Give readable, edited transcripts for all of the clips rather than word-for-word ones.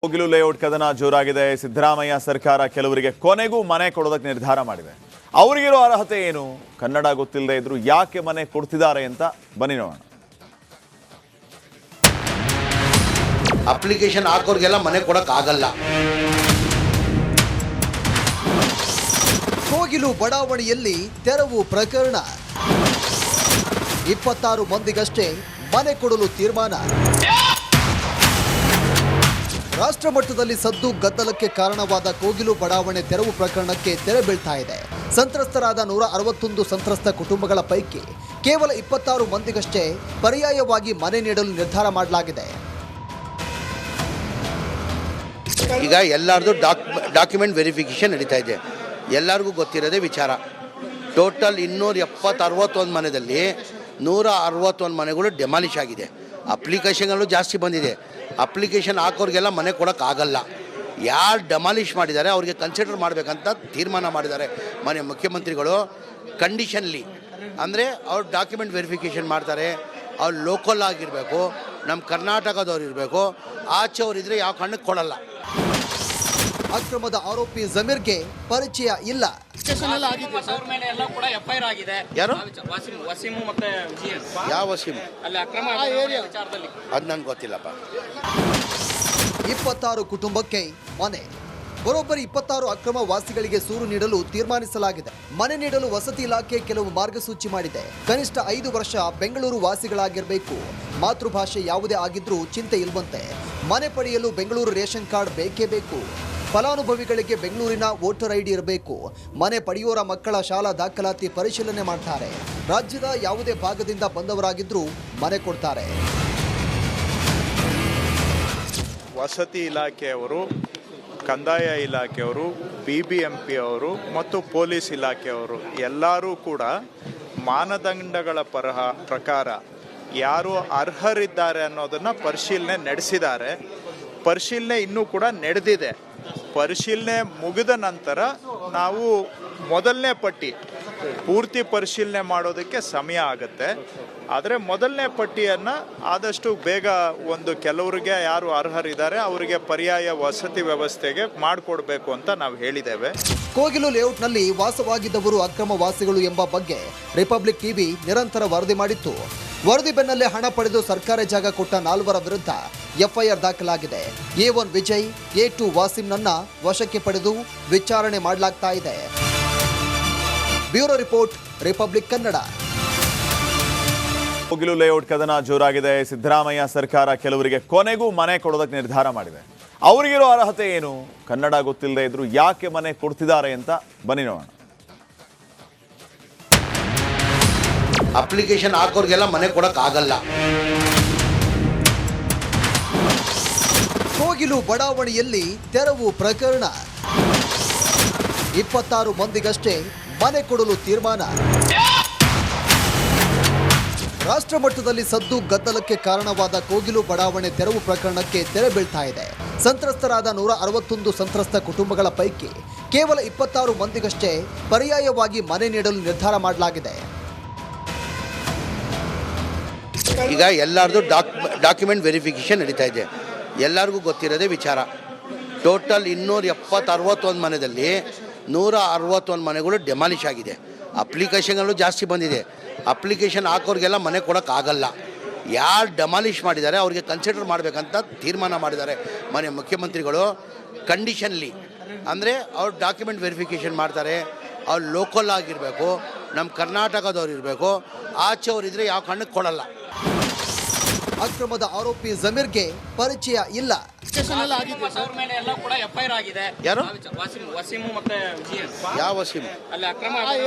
Kogilu layout ಕದನ ಜೋರಾಗಿದೆ. ಸಿದ್ದರಾಮಯ್ಯ ಸರ್ಕಾರ ಕೆಲವರಿಗೆ ಕೊನೆಗೂ ಮನೆ ಕೊಡೋದಕ್ಕೆ ನಿರ್ಧಾರ ಮಾಡಿದೆ. ಅವರಿಗಿರೋ ಅರ್ಹತೆ ಏನು, ಕನ್ನಡ ಗೊತ್ತಿಲ್ಲದೆ ಇದ್ರು ಯಾಕೆ ಮನೆ ಕೊಡ್ತಿದ್ದಾರೆ ಅಂತ ಬನ್ನಿ ನೋಡೋಣ. ಅಪ್ಲಿಕೇಶನ್ ಹಾಕೋರಿಗೆಲ್ಲ ಮನೆ ಕೊಡಕ್ ಆಗಲ್ಲ. ಕೋಗಿಲು ಬಡಾವಣೆಯಲ್ಲಿ ತೆರವು ಪ್ರಕರಣ. 26 ಮಂದಿಗಷ್ಟೇ ಮನೆ ಕೊಡಲು ತೀರ್ಮಾನ. ರಾಷ್ಟ್ರ ಮಟ್ಟದಲ್ಲಿ ಸದ್ದು ಗದ್ದಲಕ್ಕೆ ಕಾರಣವಾದ ಕೋಗಿಲು ಬಡಾವಣೆ ತೆರವು ಪ್ರಕರಣಕ್ಕೆ ತೆರೆ ಬೀಳ್ತಾ ಇದೆ. ಸಂತ್ರಸ್ತರಾದ 161 ಸಂತ್ರಸ್ತ ಕುಟುಂಬಗಳ ಪೈಕಿ ಕೇವಲ 26 ಮಂದಿಗಷ್ಟೇ ಪರ್ಯಾಯವಾಗಿ ಮನೆ ನೀಡಲು ನಿರ್ಧಾರ ಮಾಡಲಾಗಿದೆ. ಈಗ ಎಲ್ಲರದು ಡಾಕ್ಯುಮೆಂಟ್ ವೆರಿಫಿಕೇಶನ್ ನಡೀತಾ ಇದೆ. ಎಲ್ಲರಿಗೂ ಗೊತ್ತಿರೋದೇ ವಿಚಾರ. ಟೋಟಲ್ 270-61 ಮನೆಯಲ್ಲಿ 161 ಮನೆಗಳು ಡೆಮಾಲಿಷ್ ಆಗಿದೆ. ಅಪ್ಲಿಕೇಶನ್ಗಳು ಜಾಸ್ತಿ ಬಂದಿದೆ. ಅಪ್ಲಿಕೇಶನ್ ಹಾಕೋರಿಗೆಲ್ಲ ಮನೆ ಕೊಡೋಕ್ಕಾಗಲ್ಲ. ಯಾರು ಡೆಮಾಲಿಷ್ ಮಾಡಿದ್ದಾರೆ ಅವ್ರಿಗೆ ಕನ್ಸಿಡರ್ ಮಾಡಬೇಕಂತ ತೀರ್ಮಾನ ಮಾಡಿದ್ದಾರೆ ಮಾನ್ಯ ಮುಖ್ಯಮಂತ್ರಿಗಳು. ಕಂಡೀಷನ್ಲಿ ಅಂದರೆ ಅವ್ರು ಡಾಕ್ಯುಮೆಂಟ್ ವೆರಿಫಿಕೇಷನ್ ಮಾಡ್ತಾರೆ. ಅವ್ರು ಲೋಕಲ್ ಆಗಿರಬೇಕು, ನಮ್ಮ ಕರ್ನಾಟಕದವ್ರು ಇರಬೇಕು. ಆಚೆಯವರಿದ್ದರೆ ಯಾವ ಕಾರಣಕ್ಕೆ ಕೊಡಲ್ಲ. ಅಕ್ರಮದ ಆರೋಪಿ ಜಮೀರ್ಗೆ ಪರಿಚಯ ಇಲ್ಲ. ಯಾರು? ಯಾವ ವಸೀಮು? ಅದು ನಂಗೆ ಗೊತ್ತಿಲ್ಲಪ್ಪ. 26 ಕುಟುಂಬಕ್ಕೆ ಮನೆ. ಬರೋಬ್ಬರಿ 26 ಅಕ್ರಮ ವಾಸಿಗಳಿಗೆ ಸೂರು ನೀಡಲು ತೀರ್ಮಾನಿಸಲಾಗಿದೆ. ಮನೆ ನೀಡಲು ವಸತಿ ಇಲಾಖೆ ಕೆಲವು ಮಾರ್ಗಸೂಚಿ ಮಾಡಿದೆ. ಕನಿಷ್ಠ 5 ವರ್ಷ ಬೆಂಗಳೂರು ವಾಸಿಗಳಾಗಿರಬೇಕು. ಮಾತೃಭಾಷೆ ಯಾವುದೇ ಆಗಿದ್ರೂ ಚಿಂತೆ ಇಲ್ವಂತೆ. ಮನೆ ಪಡೆಯಲು ಬೆಂಗಳೂರು ರೇಷನ್ ಕಾರ್ಡ್ ಬೇಕೇ ಬೇಕು. ಫಲಾನುಭವಿಗಳಿಗೆ ಬೆಂಗಳೂರಿನ ವೋಟರ್ ಐಡಿ ಇರಬೇಕು. ಮನೆ ಪಡೆಯೋರ ಮಕ್ಕಳ ಶಾಲಾ ದಾಖಲಾತಿ ಪರಿಶೀಲನೆ ಮಾಡ್ತಾರೆ. ರಾಜ್ಯದ ಯಾವುದೇ ಭಾಗದಿಂದ ಬಂದವರಾಗಿದ್ರೂ ಮನೆ ಕೊಡ್ತಾರೆ. ವಸತಿ ಇಲಾಖೆಯವರು, ಕಂದಾಯ ಇಲಾಖೆಯವರು, BBMP ಅವರು ಮತ್ತು ಪೊಲೀಸ್ ಇಲಾಖೆಯವರು ಎಲ್ಲರೂ ಕೂಡ ಮಾನದಂಡಗಳ ಪ್ರಕಾರ ಯಾರು ಅರ್ಹರಿದ್ದಾರೆ ಅನ್ನೋದನ್ನು ಪರಿಶೀಲನೆ ನಡೆಸಿದ್ದಾರೆ. ಪರಿಶೀಲನೆ ಇನ್ನೂ ಕೂಡ ನಡೆದಿದೆ. ಪರಿಶೀಲನೆ ಮುಗಿದ ನಂತರ ನಾವು ಮೊದಲನೇ ಪಟ್ಟಿ ಪೂರ್ತಿ ಪರಿಶೀಲನೆ ಮಾಡೋದಕ್ಕೆ ಸಮಯ ಆಗುತ್ತೆ. ಆದರೆ ಮೊದಲನೇ ಪಟ್ಟಿಯನ್ನು ಆದಷ್ಟು ಬೇಗ ಕೆಲವರಿಗೆ ಯಾರು ಅರ್ಹರಿದ್ದಾರೆ ಅವರಿಗೆ ಪರ್ಯಾಯ ವಸತಿ ವ್ಯವಸ್ಥೆಗೆ ಮಾಡಿಕೊಡ್ಬೇಕು ಅಂತ ನಾವು ಹೇಳಿದ್ದೇವೆ. ಕೋಗಿಲು ಲೇಔಟ್ನಲ್ಲಿ ವಾಸವಾಗಿದ್ದವರು ಅಕ್ರಮ ವಾಸಿಗಳು ಎಂಬ ಬಗ್ಗೆ ರಿಪಬ್ಲಿಕ್ ಟಿವಿ ನಿರಂತರ ವರದಿ ಮಾಡಿತ್ತು. ವರದಿ ಬೆನ್ನಲ್ಲೇ ಹಣ ಪಡೆದು ಸರ್ಕಾರಿ ಜಾಗ ಕೊಟ್ಟ 4 ವಿರುದ್ಧ FIR ದಾಖಲಾಗಿದೆ. A1 ವಿಜಯ್, A2 ವಾಸಿಂನನ್ನ ವಶಕ್ಕೆ ಪಡೆದು ವಿಚಾರಣೆ ಮಾಡಲಾಗ್ತಾ ಇದೆ. Bureau report, republic Kannada. Kogilu layout ಕದನ ಜೋರಾಗಿದೆ. ಸಿದ್ದರಾಮಯ್ಯ ಸರ್ಕಾರ ಕೆಲವರಿಗೆ ಕೊನೆಗೂ ಮನೆ ಕೊಡೋದಕ್ಕೆ ನಿರ್ಧಾರ ಮಾಡಿದೆ. ಅವರಿಗಿರೋ ಅರ್ಹತೆ ಏನು, ಕನ್ನಡ ಗೊತ್ತಿಲ್ಲದೆ ಇದ್ರು ಯಾಕೆ ಮನೆ ಕೊಡ್ತಿದ್ದಾರೆ ಅಂತ ಬನ್ನಿ ನೋಡೋಣ. ಅಪ್ಲಿಕೇಶನ್ ಹಾಕೋರಿಗೆಲ್ಲ ಮನೆ ಕೊಡಕ್ ಆಗಲ್ಲ. ಕೋಗಿಲು ಬಡಾವಣೆಯಲ್ಲಿ ತೆರವು ಪ್ರಕರಣ. 26 ಮಂದಿಗಷ್ಟೇ ಮನೆ ಕೊಡಲು ತೀರ್ಮಾನ. ರಾಷ್ಟ್ರ ಮಟ್ಟದಲ್ಲಿ ಸದ್ದು ಗದ್ದಲಕ್ಕೆ ಕಾರಣವಾದ ಕೋಗಿಲು ಬಡಾವಣೆ ತೆರವು ಪ್ರಕರಣಕ್ಕೆ ತೆರೆ ಬೀಳ್ತಾ ಇದೆ. ಸಂತ್ರಸ್ತರಾದ 161 ಸಂತ್ರಸ್ತ ಕುಟುಂಬಗಳ ಪೈಕಿ ಕೇವಲ 26 ಮಂದಿಗಷ್ಟೇ ಪರ್ಯಾಯವಾಗಿ ಮನೆ ನೀಡಲು ನಿರ್ಧಾರ ಮಾಡಲಾಗಿದೆ. ಈಗ ಎಲ್ಲರದು ಡಾಕ್ಯುಮೆಂಟ್ ವೆರಿಫಿಕೇಶನ್ ನಡೀತಾ ಇದೆ. ಎಲ್ಲರಿಗೂ ಗೊತ್ತಿರೋದೇ ವಿಚಾರ. ಟೋಟಲ್ 270-61 ಮನೆಯಲ್ಲಿ 161 ಮನೆಗಳು ಡೆಮಾಲಿಷ್ ಆಗಿದೆ. ಅಪ್ಲಿಕೇಶನ್ಗಳು ಜಾಸ್ತಿ ಬಂದಿದೆ. ಅಪ್ಲಿಕೇಶನ್ ಹಾಕೋರಿಗೆಲ್ಲ ಮನೆ ಕೊಡೋಕ್ಕಾಗಲ್ಲ. ಯಾರು ಡೆಮಾಲಿಷ್ ಮಾಡಿದ್ದಾರೆ ಅವ್ರಿಗೆ ಕನ್ಸಿಡರ್ ಮಾಡಬೇಕಂತ ತೀರ್ಮಾನ ಮಾಡಿದ್ದಾರೆ ಮಾನ್ಯ ಮುಖ್ಯಮಂತ್ರಿಗಳು. ಕಂಡೀಷನ್ಲಿ ಅಂದರೆ ಅವ್ರು ಡಾಕ್ಯುಮೆಂಟ್ ವೆರಿಫಿಕೇಷನ್ ಮಾಡ್ತಾರೆ. ಅವ್ರು ಲೋಕಲ್ ಆಗಿರಬೇಕು, ನಮ್ಮ ಕರ್ನಾಟಕದವ್ರು ಇರಬೇಕು. ಆಚೆಯವರಿದ್ದರೆ ಯಾವ ಕಾರಣಕ್ಕೆ ಕೊಡಲ್ಲ. ಅಕ್ರಮದ ಆರೋಪಿ ಜಮೀರ್ಗೆ ಪರಿಚಯ ಇಲ್ಲ. ಯಾರು? ಯಾವ ವಸೀಮು?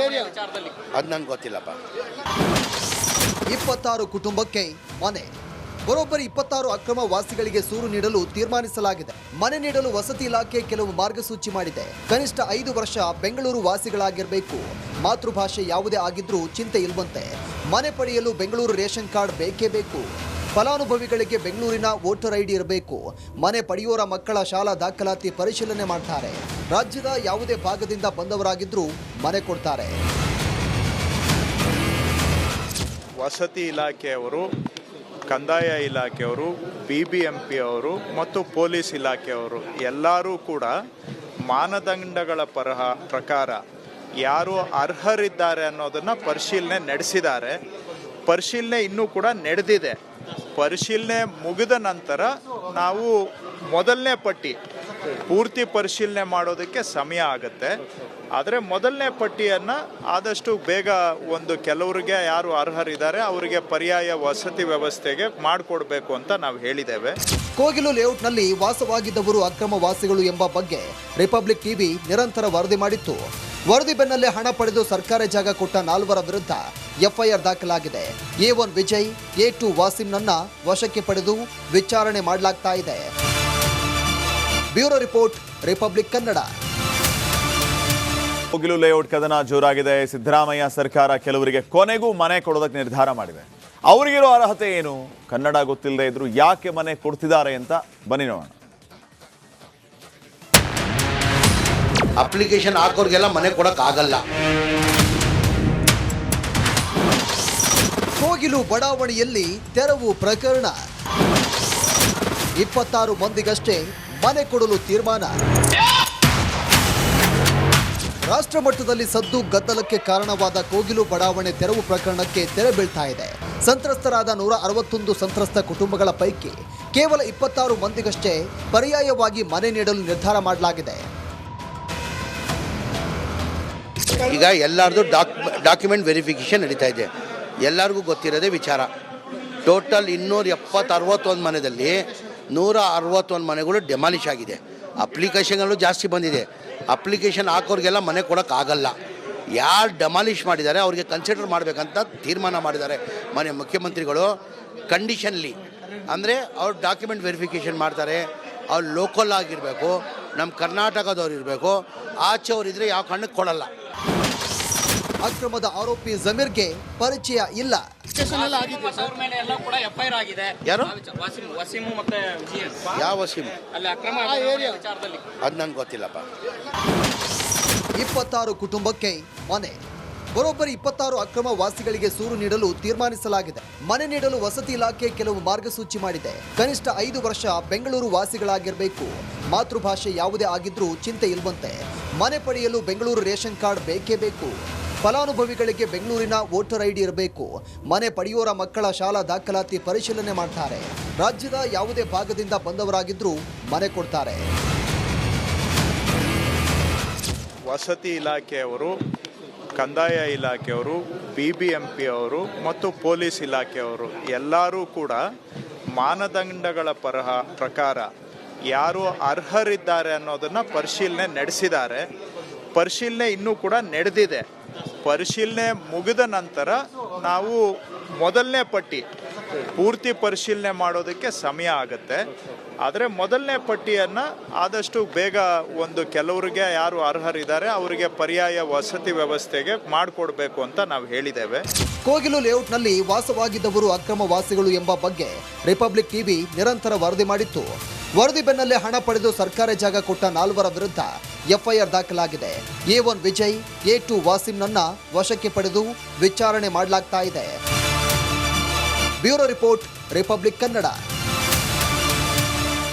ಅದು ನಂಗೆ ಗೊತ್ತಿಲ್ಲಪ್ಪ. 26 ಕುಟುಂಬಕ್ಕೆ ಮನೆ. ಬರೋಬ್ಬರಿ 26 ಅಕ್ರಮ ವಾಸಿಗಳಿಗೆ ಸೂರು ನೀಡಲು ತೀರ್ಮಾನಿಸಲಾಗಿದೆ. ಮನೆ ನೀಡಲು ವಸತಿ ಇಲಾಖೆ ಕೆಲವು ಮಾರ್ಗಸೂಚಿ ಮಾಡಿದೆ. ಕನಿಷ್ಠ 5 ವರ್ಷ ಬೆಂಗಳೂರು ವಾಸಿಗಳಾಗಿರಬೇಕು. ಮಾತೃಭಾಷೆ ಯಾವುದೇ ಆಗಿದ್ರೂ ಚಿಂತೆ ಇಲ್ವಂತೆ. ಮನೆ ಪಡೆಯಲು ಬೆಂಗಳೂರು ರೇಷನ್ ಕಾರ್ಡ್ ಬೇಕೇ ಬೇಕು. ಫಲಾನುಭವಿಗಳಿಗೆ ಬೆಂಗಳೂರಿನ ವೋಟರ್ ಐಡಿ ಇರಬೇಕು. ಮನೆ ಪಡೆಯೋರ ಮಕ್ಕಳ ಶಾಲಾ ದಾಖಲಾತಿ ಪರಿಶೀಲನೆ ಮಾಡ್ತಾರೆ. ರಾಜ್ಯದ ಯಾವುದೇ ಭಾಗದಿಂದ ಬಂದವರಾಗಿದ್ರೂ ಮನೆ ಕೊಡ್ತಾರೆ. ವಸತಿ ಇಲಾಖೆಯವರು, ಕಂದಾಯ ಇಲಾಖೆಯವರು, BBMP ಅವರು ಮತ್ತು ಪೊಲೀಸ್ ಇಲಾಖೆಯವರು ಎಲ್ಲರೂ ಕೂಡ ಮಾನದಂಡಗಳ ಪ್ರಕಾರ ಯಾರು ಅರ್ಹರಿದ್ದಾರೆ ಅನ್ನೋದನ್ನು ಪರಿಶೀಲನೆ ನಡೆಸಿದ್ದಾರೆ. ಪರಿಶೀಲನೆ ಇನ್ನೂ ಕೂಡ ನಡೆದಿದೆ. ಪರಿಶೀಲನೆ ಮುಗಿದ ನಂತರ ನಾವು ಮೊದಲನೇ ಪಟ್ಟಿ ಪೂರ್ತಿ ಪರಿಶೀಲನೆ ಮಾಡೋದಕ್ಕೆ ಸಮಯ ಆಗುತ್ತೆ. ಆದರೆ ಮೊದಲನೇ ಪಟ್ಟಿಯನ್ನು ಆದಷ್ಟು ಬೇಗ ಕೆಲವರಿಗೆ ಯಾರು ಅರ್ಹರಿದ್ದಾರೆ ಅವರಿಗೆ ಪರ್ಯಾಯ ವಸತಿ ವ್ಯವಸ್ಥೆಗೆ ಮಾಡಿಕೊಡ್ಬೇಕು ಅಂತ ನಾವು ಹೇಳಿದ್ದೇವೆ. ಕೋಗಿಲು ಲೇಔಟ್ನಲ್ಲಿ ವಾಸವಾಗಿದ್ದವರು ಅಕ್ರಮ ವಾಸಿಗಳು ಎಂಬ ಬಗ್ಗೆ ರಿಪಬ್ಲಿಕ್ ಟಿವಿ ನಿರಂತರ ವರದಿ ಮಾಡಿತ್ತು. ವರದಿ ಬೆನ್ನಲ್ಲೇ ಹಣ ಪಡೆದು ಸರ್ಕಾರಿ ಜಾಗ ಕೊಟ್ಟ 4 ವಿರುದ್ಧ FIR ದಾಖಲಾಗಿದೆ. A1 ವಿಜಯ್, A2 ವಾಸಿಂನನ್ನ ವಶಕ್ಕೆ ಪಡೆದು ವಿಚಾರಣೆ ಮಾಡಲಾಗ್ತಾ ಇದೆ. Bureau report, republic Kannada. Kogilu layout ಕದನ ಜೋರಾಗಿದೆ. ಸಿದ್ದರಾಮಯ್ಯ ಸರ್ಕಾರ ಕೆಲವರಿಗೆ ಕೊನೆಗೂ ಮನೆ ಕೊಡೋದಕ್ಕೆ ನಿರ್ಧಾರ ಮಾಡಿದೆ. ಅವರಿಗಿರೋ ಅರ್ಹತೆ ಏನು? ಕನ್ನಡ ಗೊತ್ತಿಲ್ಲದೆ ಇದ್ರು ಯಾಕೆ ಮನೆ ಕೊಡ್ತಿದ್ದಾರೆ ಅಂತ ಬನ್ನಿ ನೋಡೋಣ. ಅಪ್ಲಿಕೇಶನ್ ಹಾಕೋರ್ಗೆಲ್ಲ ಮನೆ ಕೊಡೋಕ್ಕಾಗಲ್ಲ. ಕೋಗಿಲು ಬಡಾವಣೆಯಲ್ಲಿ ತೆರವು ಪ್ರಕರಣ. 26 ಮಂದಿಗಷ್ಟೇ ಮನೆ ಕೊಡಲು ತೀರ್ಮಾನ. ರಾಷ್ಟ್ರ ಮಟ್ಟದಲ್ಲಿ ಸದ್ದು ಗದ್ದಲಕ್ಕೆ ಕಾರಣವಾದ ಕೋಗಿಲು ಬಡಾವಣೆ ತೆರವು ಪ್ರಕರಣಕ್ಕೆ ತೆರೆ ಬೀಳ್ತಾ ಇದೆ. ಸಂತ್ರಸ್ತರಾದ 161 ಸಂತ್ರಸ್ತ ಕುಟುಂಬಗಳ ಪೈಕಿ ಕೇವಲ 26 ಮಂದಿಗಷ್ಟೇ ಪರ್ಯಾಯವಾಗಿ ಮನೆ ನೀಡಲು ನಿರ್ಧಾರ ಮಾಡಲಾಗಿದೆ. ಈಗ ಎಲ್ಲರದು ಡಾಕ್ಯುಮೆಂಟ್ ವೆರಿಫಿಕೇಷನ್ ನಡೀತಾ ಇದೆ. ಎಲ್ಲರಿಗೂ ಗೊತ್ತಿರೋದೇ ವಿಚಾರ. ಟೋಟಲ್ 261 ಮನೆಯಲ್ಲಿ 161 ಮನೆಗಳು ಡೆಮಾಲಿಷ್ ಆಗಿದೆ. ಅಪ್ಲಿಕೇಶನ್ಗಳು ಜಾಸ್ತಿ ಬಂದಿದೆ. ಅಪ್ಲಿಕೇಶನ್ ಹಾಕೋರಿಗೆಲ್ಲ ಮನೆ ಕೊಡೋಕ್ಕಾಗಲ್ಲ. ಯಾರು ಡೆಮಾಲಿಷ್ ಮಾಡಿದ್ದಾರೆ ಅವ್ರಿಗೆ ಕನ್ಸಿಡರ್ ಮಾಡಬೇಕಂತ ತೀರ್ಮಾನ ಮಾಡಿದ್ದಾರೆ ಮುಖ್ಯಮಂತ್ರಿಗಳು. ಕಂಡೀಷನ್ಲಿ ಅಂದರೆ ಅವ್ರು ಡಾಕ್ಯುಮೆಂಟ್ ವೆರಿಫಿಕೇಷನ್ ಮಾಡ್ತಾರೆ. ಅವ್ರು ಲೋಕಲ್ ಆಗಿರಬೇಕು, ನಮ್ಮ ಕರ್ನಾಟಕದವ್ರು ಇರಬೇಕು. ಆಚೆಯವರಿದ್ದರೆ ಯಾವ ಕಾರಣಕ್ಕೆ ಕೊಡಲ್ಲ. ಅಕ್ರಮದ ಆರೋಪಿ ಜಮೀರ್ಗೆ ಪರಿಚಯ ಇಲ್ಲ. ಯಾರು? ಯಾವ ವಸೀಮ್? ಅದು ನಂಗೆ ಗೊತ್ತಿಲ್ಲಪ್ಪ. 26 ಕುಟುಂಬಕ್ಕೆ ಮನೆ. ಬರೋಬ್ಬರಿ 26 ಅಕ್ರಮ ವಾಸಿಗಳಿಗೆ ಸೂರು ನೀಡಲು ತೀರ್ಮಾನಿಸಲಾಗಿದೆ. ಮನೆ ನೀಡಲು ವಸತಿ ಇಲಾಖೆ ಕೆಲವು ಮಾರ್ಗಸೂಚಿ ಮಾಡಿದೆ. ಕನಿಷ್ಠ 5 ವರ್ಷ ಬೆಂಗಳೂರು ವಾಸಿಗಳಾಗಿರಬೇಕು. ಮಾತೃಭಾಷೆ ಯಾವುದೇ ಆಗಿದ್ರೂ ಚಿಂತೆ ಇಲ್ವಂತೆ. ಮನೆ ಪಡೆಯಲು ಬೆಂಗಳೂರು ರೇಷನ್ ಕಾರ್ಡ್ ಬೇಕೇ ಬೇಕು. ಫಲಾನುಭವಿಗಳಿಗೆ ಬೆಂಗಳೂರಿನ ವೋಟರ್ ID ಇರಬೇಕು. ಮನೆ ಪಡೆಯೋರ ಮಕ್ಕಳ ಶಾಲಾ ದಾಖಲಾತಿ ಪರಿಶೀಲನೆ ಮಾಡ್ತಾರೆ. ರಾಜ್ಯದ ಯಾವುದೇ ಭಾಗದಿಂದ ಬಂದವರಾಗಿದ್ರೂ ಮನೆ ಕೊಡ್ತಾರೆ. ವಸತಿ ಇಲಾಖೆಯವರು, ಕಂದಾಯ ಇಲಾಖೆಯವರು, BBMP ಅವರು ಮತ್ತು ಪೊಲೀಸ್ ಇಲಾಖೆಯವರು ಎಲ್ಲರೂ ಕೂಡ ಮಾನದಂಡಗಳ ಪ್ರಕಾರ ಯಾರು ಅರ್ಹರಿದ್ದಾರೆ ಅನ್ನೋದನ್ನು ಪರಿಶೀಲನೆ ನಡೆಸಿದ್ದಾರೆ. ಪರಿಶೀಲನೆ ಇನ್ನೂ ಕೂಡ ನಡೆದಿದೆ. ಪರಿಶೀಲನೆ ಮುಗಿದ ನಂತರ ನಾವು ಮೊದಲನೇ ಪಟ್ಟಿ ಪೂರ್ತಿ ಪರಿಶೀಲನೆ ಮಾಡೋದಕ್ಕೆ ಸಮಯ ಆಗುತ್ತೆ. ಆದರೆ ಮೊದಲನೇ ಪಟ್ಟಿಯನ್ನು ಆದಷ್ಟು ಬೇಗ ಕೆಲವರಿಗೆ ಯಾರು ಅರ್ಹರಿದ್ದಾರೆ ಅವರಿಗೆ ಪರ್ಯಾಯ ವಸತಿ ವ್ಯವಸ್ಥೆಗೆ ಮಾಡಿಕೊಡ್ಬೇಕು ಅಂತ ನಾವು ಹೇಳಿದ್ದೇವೆ. ಕೋಗಿಲು ಲೇಔಟ್ನಲ್ಲಿ ವಾಸವಾಗಿದ್ದವರು ಅಕ್ರಮ ವಾಸಿಗಳು ಎಂಬ ಬಗ್ಗೆ ರಿಪಬ್ಲಿಕ್ ಟಿವಿ ನಿರಂತರ ವರದಿ ಮಾಡಿತ್ತು. ವರದಿ ಬೆನ್ನಲ್ಲೇ ಹಣ ಪಡೆದು ಸರ್ಕಾರಿ ಜಾಗ ಕೊಟ್ಟ 4 ವಿರುದ್ಧ FIR ದಾಖಲಾಗಿದೆ. A1 ವಿಜಯ್, A2 ವಾಸಿಂನನ್ನ ವಶಕ್ಕೆ ಪಡೆದು ವಿಚಾರಣೆ ಮಾಡಲಾಗ್ತಾ ಇದೆ. Bureau report, republic Kannada.